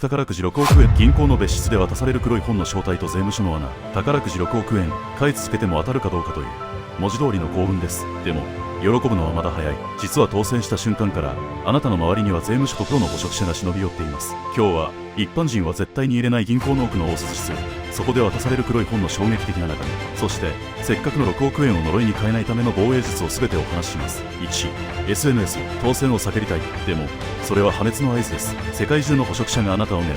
宝くじ6億円。銀行の別室で渡される黒い本の正体と税務署の穴。宝くじ6億円、買い続けても当たるかどうかという文字通りの幸運です。でも喜ぶのはまだ早い。実は当選した瞬間からあなたの周りには税務署とプロの捕食者が忍び寄っています。今日は一般人は絶対に入れない銀行の奥の大筋室、そこで渡される黒い本の衝撃的な中身、そしてせっかくの6億円を呪いに変えないための防衛術を全てお話しします。1、SNS 当選を避けりたい。でもそれは破滅の合図です。世界中の捕食者があなたを狙う。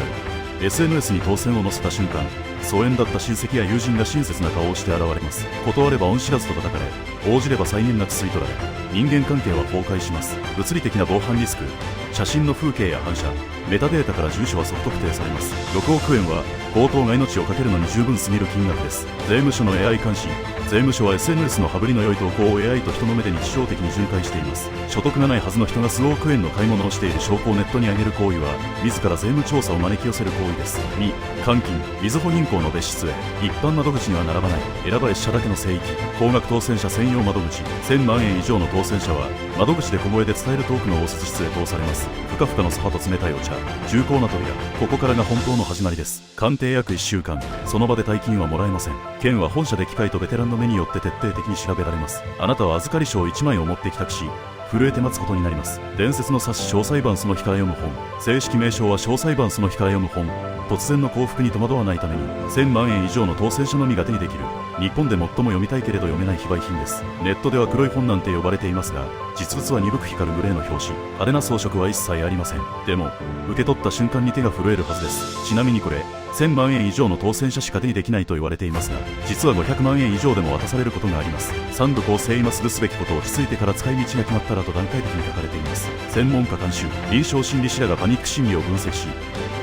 SNS に当選を載せた瞬間、疎遠だった親戚や友人が親切な顔をして現れます。断れば恩知らずと叩かれ、応じれば際限なく吸い取られ、人間関係は崩壊します。物理的な防犯リスク、写真の風景や反射、メタデータから住所は即特定されます。6億円は強盗が命を懸けるのに十分すぎる金額です。税務署の AI 監視。税務署は SNS の羽振りの良い投稿を AI と人の目で日常的に巡回しています。所得がないはずの人が数億円の買い物をしている証拠をネットに上げる行為は自ら税務調査を招き寄せる行為です。2、換金。みずほ銀行の別室へ。一般窓口には並ばない。選ばれし者だけの聖域。高額当選者専用窓口。1000万円以上の当選者は窓口で小声で伝えるトークの応接室へ通されます。ふかふかのソファと冷たいお茶、重厚な扉。ここからが本当の始まりです。鑑定約1週間、その場で大金はもらえません。件は本社で機械とベテランの目によって徹底的に調べられます。あなたは預かり書を1枚を持って帰宅し、震えて待つことになります。伝説の冊子小裁判その日から読む本。正式名称は小裁判その日から読む本。突然の幸福に戸惑わないために1000万円以上の当選者のみが手にできる日本で最も読みたいけれど読めない非売品です。ネットでは黒い本なんて呼ばれていますが、実物は鈍く光るグレーの表紙。派手な装飾は一切ありません。でも受け取った瞬間に手が震えるはずです。ちなみにこれ1000万円以上の当選者しか手にできないと言われていますが、実は500万円以上でも渡されることがあります。3度構成今すぐすべきことを落ち着いてから使い道が決まったらと段階的に書かれています。専門家監修、臨床心理士らがパニック心理を分析し、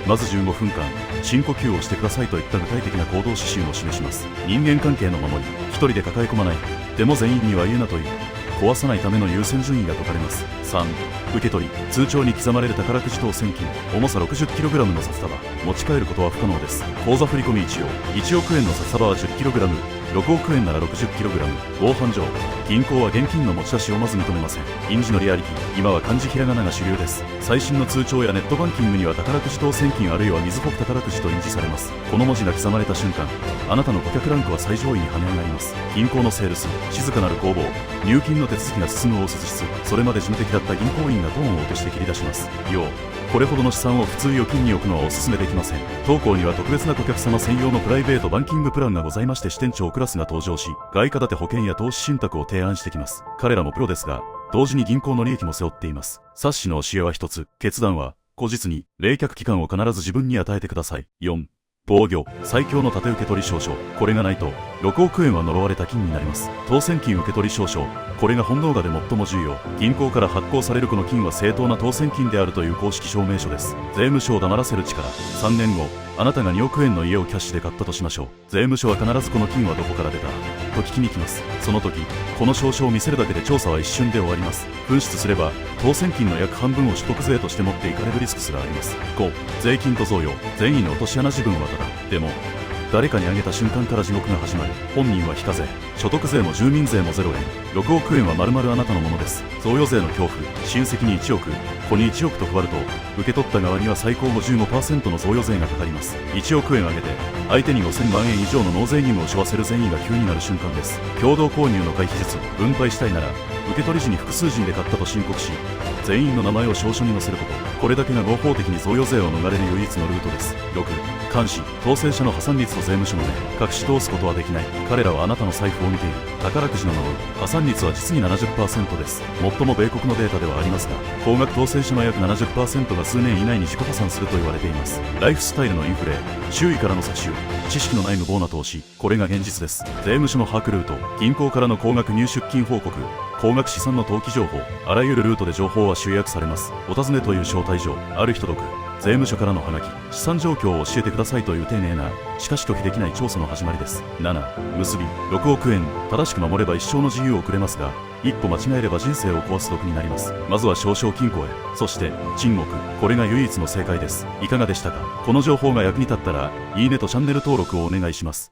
まず15分間深呼吸をしてくださいといった具体的な行動指針を示します。人間関係の守り、一人で抱え込まない。でも全員には言うなという壊さないための優先順位が解かれます。3、受け取り。通帳に刻まれる宝くじ当選金。重さ 60kg の札束。持ち帰ることは不可能です。口座振込1億。1億円の札束は 10kg。6億円なら 60kg。防犯上、銀行は現金の持ち出しをまず認めません。印字のリアリティ。今は漢字ひらがなが主流です。最新の通帳やネットバンキングには宝くじ当選金あるいはみずほ宝くじと印字されます。この文字が刻まれた瞬間、あなたの顧客ランクは最上位に跳ね上がります。銀行のセールス、静かなる攻防。入金の手続きが進む応接室。それまで事務的だった銀行員がトーンを落として切り出します。これほどの資産を普通預金に置くのはお勧めできません。当行には特別な顧客様専用のプライベートバンキングプランがございまして、支店長クラスが登場し、外貨建て保険や投資信託を提案してきます。彼らもプロですが、同時に銀行の利益も背負っています。冊子の教えは一つ。決断は後日に。冷却期間を必ず自分に与えてください。4、防御。最強の縦受け取り証書。これがないと6億円は呪われた金になります。当選金受取証書。これが本能がで最も重要。銀行から発行されるこの金は正当な当選金であるという公式証明書です。税務署を黙らせる力。3年後、あなたが2億円の家をキャッシュで買ったとしましょう。税務署は必ずこの金はどこから出たと聞きに来ます。その時、この証書を見せるだけで調査は一瞬で終わります。紛失すれば当選金の約半分を所得税として持っていかれるリスクすらあります。5、税金と贈与。善意の落とし穴。自分はただでも誰かにあげた瞬間から地獄が始まる。本人は非課税、所得税も住民税も0円。6億円は丸々あなたのものです。贈与税の恐怖。親戚に1億、子に1億と配ると、受け取った側には最高 55% の贈与税がかかります。1億円あげて相手に5000万円以上の納税義務を背負わせる善意が急になる瞬間です。共同購入の回避術。分配したいなら受け取り時に複数人で買ったと申告し、全員の名前を証書に載せること。これだけが合法的に贈与税を逃れる唯一のルートです。6、監視。当選者の破産率と税務署の目。隠し通すことはできない。彼らはあなたの財布を見ている。宝くじの呪い。破産率は実に 70% です。最も米国のデータではありますが、高額当選者の約 70% が数年以内に自己破産すると言われています。ライフスタイルのインフレ、周囲からの搾取、知識のない無謀な投資。これが現実です。税務署の把握ルート。銀行からの高額入出金報告、高額資産の登記情報。あらゆるルートで情報は集約されます。お尋ねという招待状。ある日届く。税務署からのハガキ。資産状況を教えてくださいという丁寧な、しかし拒否できない調査の始まりです。7、結び。6億円。正しく守れば一生の自由をくれますが、一歩間違えれば人生を壊す毒になります。まずは少々金庫へ。そして沈黙。これが唯一の正解です。いかがでしたか？この情報が役に立ったらいいねとチャンネル登録をお願いします。